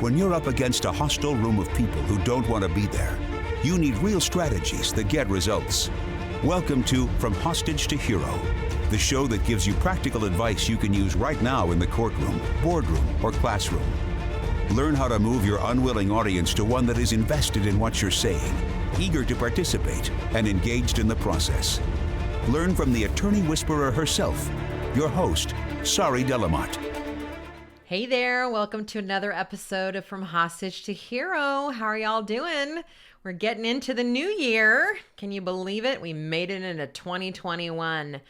When you're up against a hostile room of people who don't want to be there, you need real strategies that get results. Welcome to From Hostage to Hero, the show that gives you practical advice you can use right now in the courtroom, boardroom, or classroom. Learn how to move your unwilling audience to one that is invested in what you're saying, eager to participate, and engaged in the process. Learn from the attorney whisperer herself, your host, Sari. Hey there, welcome to another episode of From Hostage to Hero. How are y'all doing? We're getting into the new year. Can you believe it? We made it into 2021.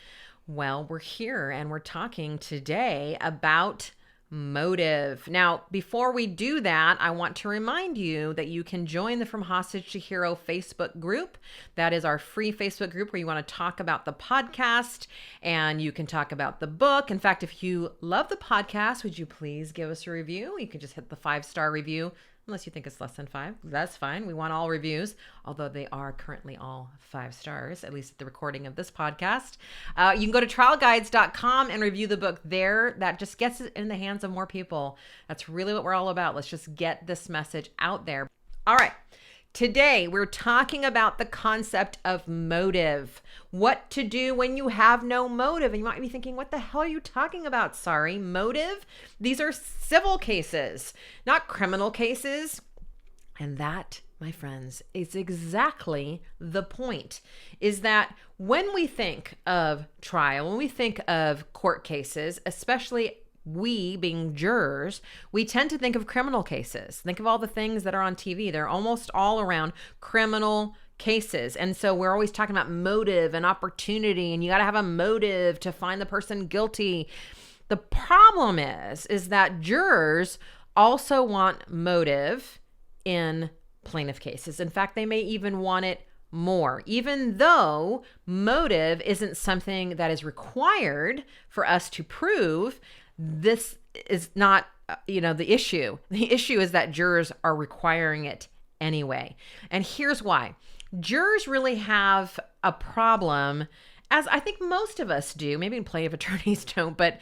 Well, we're here and we're talking today about motive. Now, before we do that, I want to remind you that you can join the From Hostage to Hero Facebook group. That is our free Facebook group where you want to talk about the podcast and you can talk about the book. In fact, if you love the podcast, would you please give us a review? You can just hit the 5-star review. Unless you think it's less than 5, that's fine. We want all reviews, although they are currently all 5 stars, at least at the recording of this podcast. You can go to trialguides.com and review the book there. That just gets it in the hands of more people. That's really what we're all about. Let's just get this message out there. All right. Today, we're talking about the concept of motive. What to do when you have no motive. And you might be thinking, what the hell are you talking about, Sari? Motive? These are civil cases, not criminal cases. And that, my friends, is exactly the point, is that when we think of trial, when we think of court cases, especially we being jurors, we tend to think of criminal cases. Think of all the things that are on TV. They're almost all around criminal cases. And so we're always talking about motive and opportunity, and you got to have a motive to find the person guilty. The problem is that jurors also want motive in plaintiff cases. In fact, they may even want it more, even though motive isn't something that is required for us to prove. This is not, the issue. The issue is that jurors are requiring it anyway. And here's why. Jurors really have a problem, as I think most of us do, maybe plaintiff attorneys don't, but,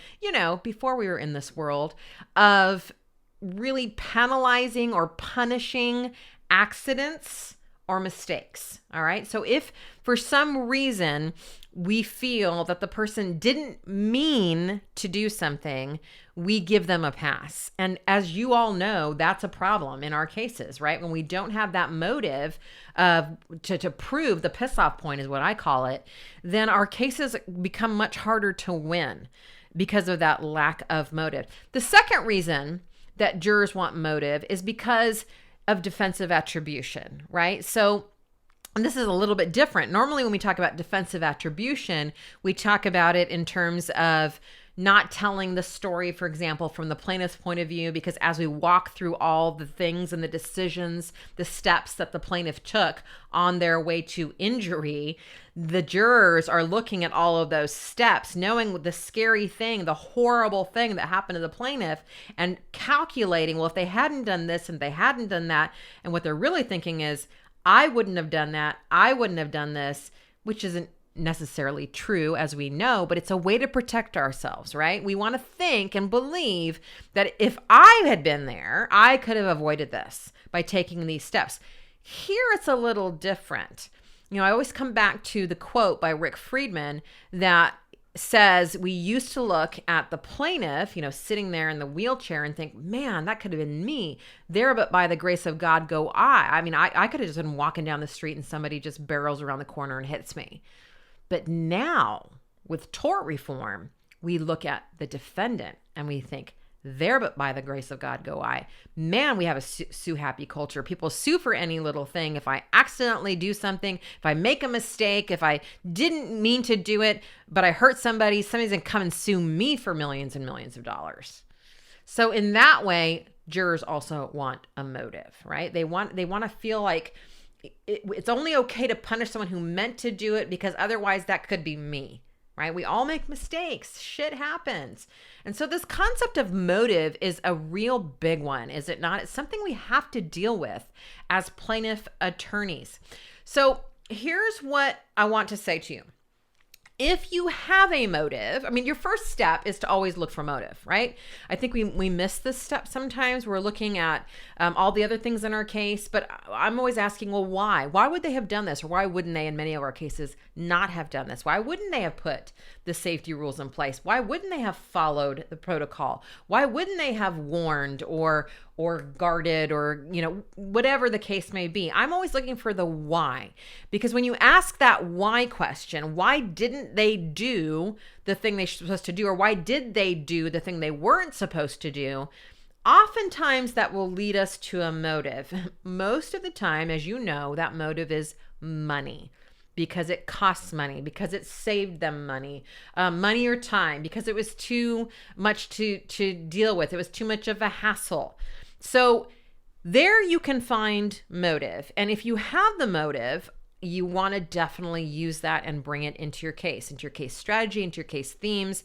before we were in this world, of really penalizing or punishing accidents or mistakes. All right. So if for some reason we feel that the person didn't mean to do something, we give them a pass. And as you all know, that's a problem in our cases, right? When we don't have that motive to prove the piss off point is what I call it, then our cases become much harder to win because of that lack of motive. The second reason that jurors want motive is because of defensive attribution, right? So, and this is a little bit different. Normally when we talk about defensive attribution, we talk about it in terms of not telling the story, for example, from the plaintiff's point of view, because as we walk through all the things and the decisions, the steps that the plaintiff took on their way to injury, the jurors are looking at all of those steps, knowing the scary thing, the horrible thing that happened to the plaintiff, and calculating, well, if they hadn't done this and they hadn't done that, and what they're really thinking is, I wouldn't have done that, I wouldn't have done this, which isn't necessarily true, as we know, but it's a way to protect ourselves, right? We want to think and believe that if I had been there, I could have avoided this by taking these steps. Here it's a little different. I always come back to the quote by Rick Friedman that says we used to look at the plaintiff, sitting there in the wheelchair and think, man, that could have been me. There, but by the grace of God go I. I mean, I could have just been walking down the street and somebody just barrels around the corner and hits me. But now, with tort reform, we look at the defendant and we think, there, but by the grace of God go I. Man, we have a sue happy culture. People sue for any little thing. If I accidentally do something, if I make a mistake, if I didn't mean to do it, but I hurt somebody's going to come and sue me for millions and millions of dollars. So in that way, jurors also want a motive, right? They want to feel like it's only okay to punish someone who meant to do it, because otherwise that could be me, right? We all make mistakes. Shit happens. And so this concept of motive is a real big one, is it not? It's something we have to deal with as plaintiff attorneys. So here's what I want to say to you. If you have a motive, I mean, your first step is to always look for motive, right? I think we miss this step sometimes. We're looking at all the other things in our case, but I'm always asking, well, why? Why would they have done this? Or why wouldn't they, in many of our cases, not have done this? Why wouldn't they have put the safety rules in place? Why wouldn't they have followed the protocol? Why wouldn't they have warned or guarded or, whatever the case may be? I'm always looking for the why, because when you ask that why question, why didn't they do the thing they were supposed to do, or why did they do the thing they weren't supposed to do? Oftentimes that will lead us to a motive. Most of the time, as you know, that motive is money, because it costs money, because it saved them money, money or time, because it was too much to deal with. It was too much of a hassle. So there you can find motive. And if you have the motive, you want to definitely use that and bring it into your case strategy, into your case themes.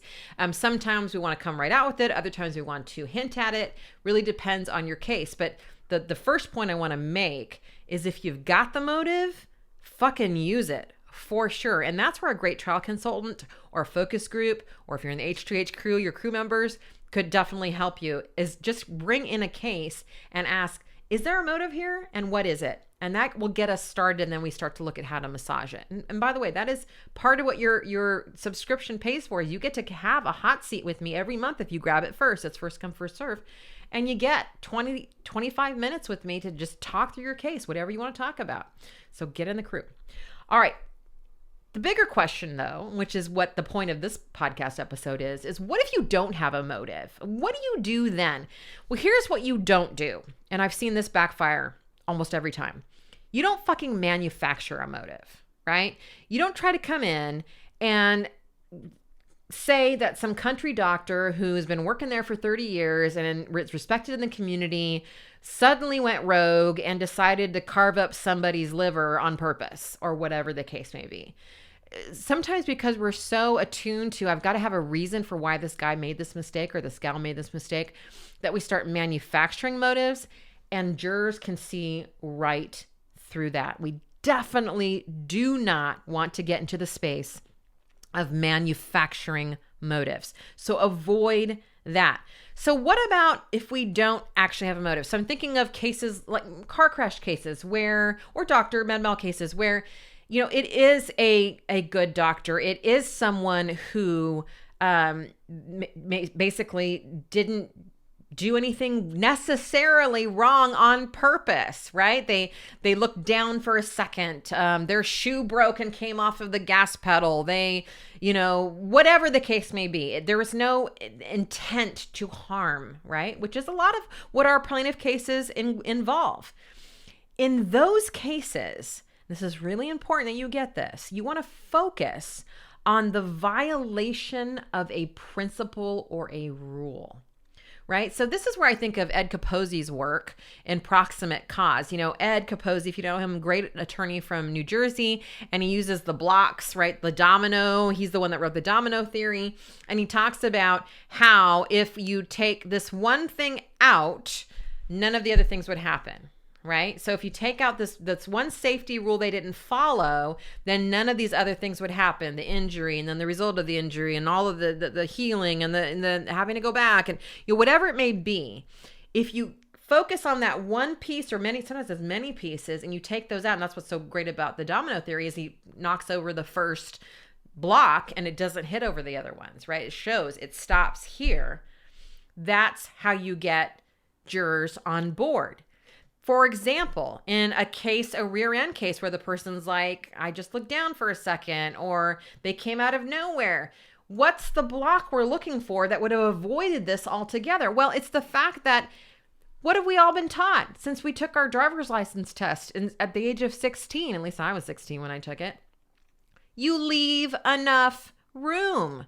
Sometimes we want to come right out with it. Other times we want to hint at it. Really depends on your case. But the first point I want to make is, if you've got the motive, fucking use it for sure. And that's where a great trial consultant or a focus group, or if you're in the HTH crew, your crew members could definitely help you, is just bring in a case and ask, is there a motive here? And what is it? And that will get us started. And then we start to look at how to massage it. And by the way, that is part of what your subscription pays for. You get to have a hot seat with me every month if you grab it first. It's first come, first serve. And you get 25 minutes with me to just talk through your case, whatever you want to talk about. So get in the crew. All right. The bigger question, though, which is what the point of this podcast episode is what if you don't have a motive? What do you do then? Well, here's what you don't do. And I've seen this backfire almost every time. You don't fucking manufacture a motive, right? You don't try to come in and say that some country doctor who's been working there for 30 years and is respected in the community suddenly went rogue and decided to carve up somebody's liver on purpose, or whatever the case may be. Sometimes because we're so attuned to, I've got to have a reason for why this guy made this mistake or this gal made this mistake, that we start manufacturing motives, and jurors can see right through that. We definitely do not want to get into the space of manufacturing motives. So avoid that. So what about if we don't actually have a motive? So I'm thinking of cases like car crash cases or doctor med mal cases where, it is a good doctor. It is someone who basically didn't do anything necessarily wrong on purpose, right? They looked down for a second. Their shoe broke and came off of the gas pedal. They, whatever the case may be, there was no intent to harm, right? Which is a lot of what our plaintiff cases involve. In those cases, this is really important that you get this. You want to focus on the violation of a principle or a rule. Right? So this is where I think of Ed Capozzi's work in proximate cause. Ed Capozzi, if you know him, great attorney from New Jersey, and he uses the blocks, right? The domino. He's the one that wrote the domino theory. And he talks about how if you take this one thing out, none of the other things would happen. Right? So if you take out this one safety rule they didn't follow, then none of these other things would happen. The injury, and then the result of the injury, and all of the healing, and the having to go back, and whatever it may be. If you focus on that one piece, or sometimes there's many pieces, and you take those out, and that's what's so great about the domino theory, is he knocks over the first block and it doesn't hit over the other ones, right? It shows it stops here. That's how you get jurors on board. For example, in a rear end case where the person's like, I just looked down for a second, or they came out of nowhere. What's the block we're looking for that would have avoided this altogether? Well, it's the fact that, what have we all been taught since we took our driver's license test at the age of 16? At least I was 16 when I took it. You leave enough room.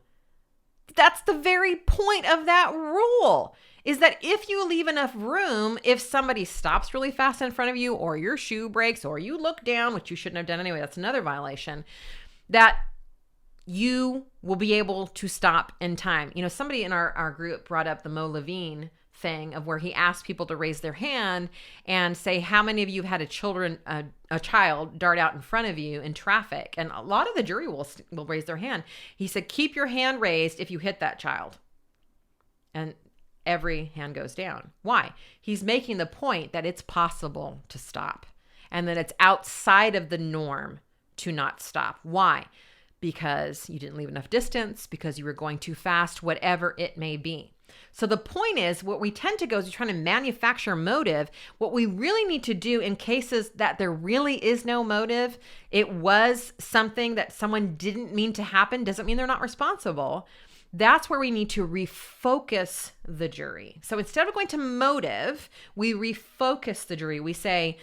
That's the very point of that rule. Is that if you leave enough room, if somebody stops really fast in front of you, or your shoe breaks, or you look down, which you shouldn't have done anyway, that's another violation, that you will be able to stop in time. Somebody in our group brought up the Mo Levine thing of where he asked people to raise their hand and say, how many of you had a child dart out in front of you in traffic? And a lot of the jury will raise their hand. He said, keep your hand raised if you hit that child. And every hand goes down. Why? He's making the point that it's possible to stop and that it's outside of the norm to not stop. Why? Because you didn't leave enough distance, because you were going too fast, whatever it may be. So the point is, what we tend to go is you're trying to manufacture motive. What we really need to do in cases that there really is no motive, it was something that someone didn't mean to happen, doesn't mean they're not responsible. That's where we need to refocus the jury. So instead of going to motive, we refocus the jury. We say,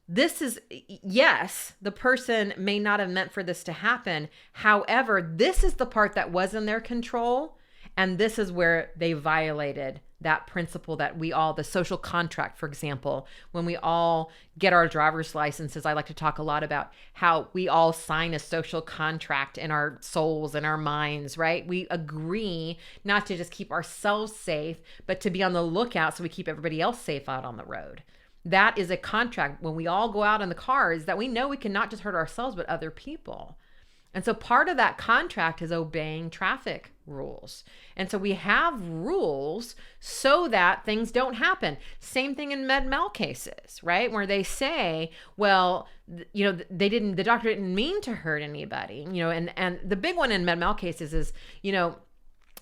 this is, yes, the person may not have meant for this to happen. However, this is the part that was in their control. And this is where they violated that principle that we all, the social contract, for example, when we all get our driver's licenses, I like to talk a lot about how we all sign a social contract in our souls and our minds, right? We agree not to just keep ourselves safe, but to be on the lookout so we keep everybody else safe out on the road. That is a contract when we all go out in the cars that we know we can not just hurt ourselves, but other people. And so part of that contract is obeying traffic rules. And so we have rules so that things don't happen. Same thing in med mal cases, right? Where they say, well, the doctor didn't mean to hurt anybody, and the big one in med mal cases is,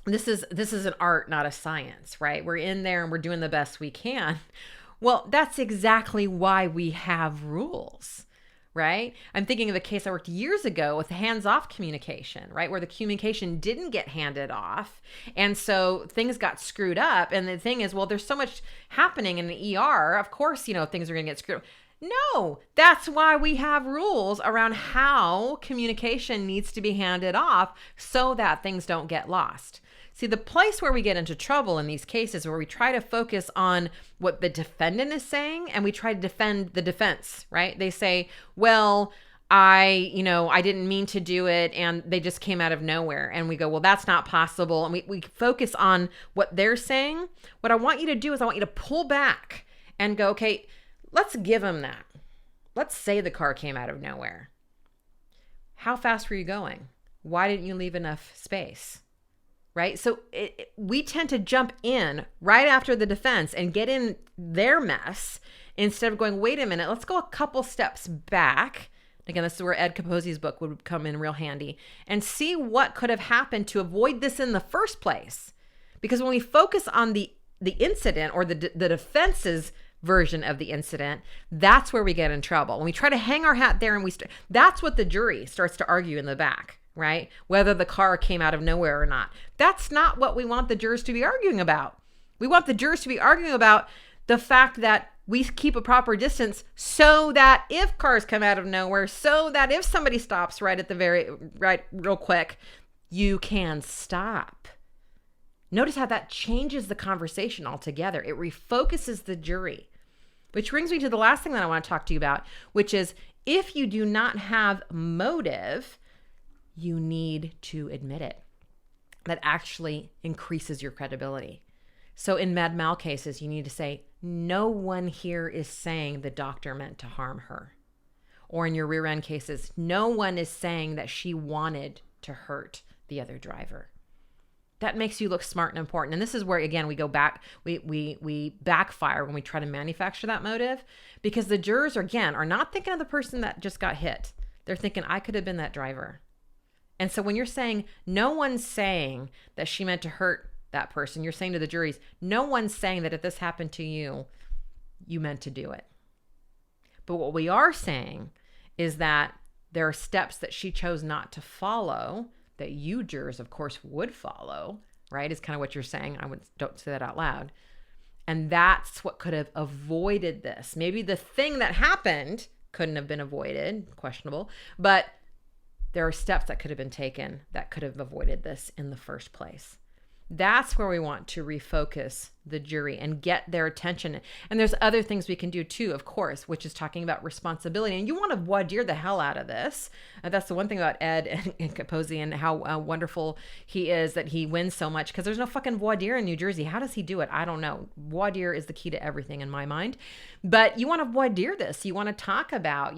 this is an art, not a science, right? We're in there and we're doing the best we can. Well, that's exactly why we have rules. Right? I'm thinking of a case I worked years ago with hands-off communication, right? Where the communication didn't get handed off. And so things got screwed up. And the thing is, well, there's so much happening in the ER. Of course, things are going to get screwed up. No, that's why we have rules around how communication needs to be handed off so that things don't get lost. See, the place where we get into trouble in these cases where we try to focus on what the defendant is saying and we try to defend the defense, right? They say, well, I didn't mean to do it and they just came out of nowhere. And we go, well, that's not possible. And we focus on what they're saying. What I want you to do is I want you to pull back and go, okay, let's give them that. Let's say the car came out of nowhere. How fast were you going? Why didn't you leave enough space? Right? So we tend to jump in right after the defense and get in their mess instead of going, wait a minute, let's go a couple steps back. Again, this is where Ed Capozzi's book would come in real handy and see what could have happened to avoid this in the first place. Because when we focus on the incident or the defense's version of the incident, that's where we get in trouble. When we try to hang our hat there and that's what the jury starts to argue in the back. Right? Whether the car came out of nowhere or not. That's not what we want the jurors to be arguing about. We want the jurors to be arguing about the fact that we keep a proper distance so that if cars come out of nowhere, so that if somebody stops real quick, you can stop. Notice how that changes the conversation altogether. It refocuses the jury, which brings me to the last thing that I want to talk to you about, which is if you do not have motive, you need to admit it. That actually increases your credibility. So in med mal cases, you need to say, no one here is saying the doctor meant to harm her. Or in your rear end cases, no one is saying that she wanted to hurt the other driver. That makes you look smart and important. And this is where, again, we go back, we backfire when we try to manufacture that motive, because the jurors, are not thinking of the person that just got hit. They're thinking, I could have been that driver. And so when you're saying no one's saying that she meant to hurt that person, you're saying to the juries, no one's saying that if this happened to you, you meant to do it. But what we are saying is that there are steps that she chose not to follow that you jurors, of course, would follow, right? Is kind of what you're saying. Don't say that out loud. And that's what could have avoided this. Maybe the thing that happened couldn't have been avoided, questionable, but there are steps that could have been taken that could have avoided this in the first place. That's where we want to refocus the jury and get their attention. And there's other things we can do too, of course, which is talking about responsibility. And you want to voir dire the hell out of this. That's the one thing about Ed and Capozzi and how wonderful he is that he wins so much, because there's no fucking voir dire in New Jersey. How does he do it? I don't know. Voir dire is the key to everything in my mind. But you want to voir dire this. You want to talk about,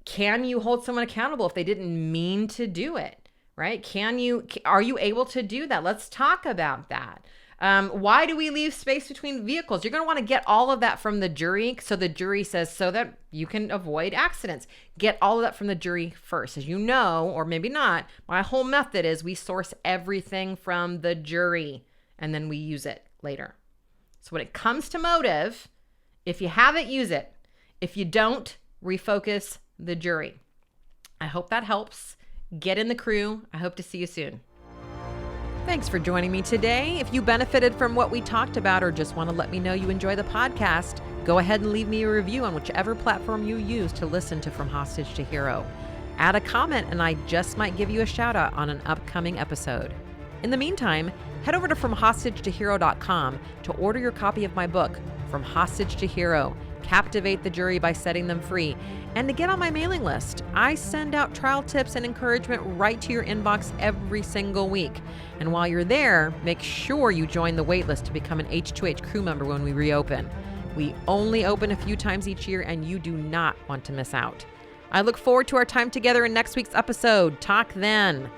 can you hold someone accountable if they didn't mean to do it? Right? Are you able to do that? Let's talk about that. Why do we leave space between vehicles? You're going to want to get all of that from the jury. So the jury says, so that you can avoid accidents. Get all of that from the jury first. As you know, or maybe not, my whole method is we source everything from the jury and then we use it later. So when it comes to motive, if you have it, use it. If you don't, refocus the jury. I hope that helps. Get in the crew. I hope to see you soon. Thanks for joining me today. If you benefited from what we talked about or just want to let me know you enjoy the podcast, go ahead and leave me a review on whichever platform you use to listen to From Hostage to Hero. Add a comment and I just might give you a shout out on an upcoming episode. In the meantime, head over to FromHostageToHero.com to order your copy of my book, From Hostage to Hero, Captivate the Jury by Setting Them Free, and to get on my mailing list. I send out trial tips and encouragement right to your inbox every single week. And while you're there, make sure you join the waitlist to become an H2H crew member when we reopen. We only open a few times each year and you do not want to miss out. I look forward to our time together in next week's episode. Talk then.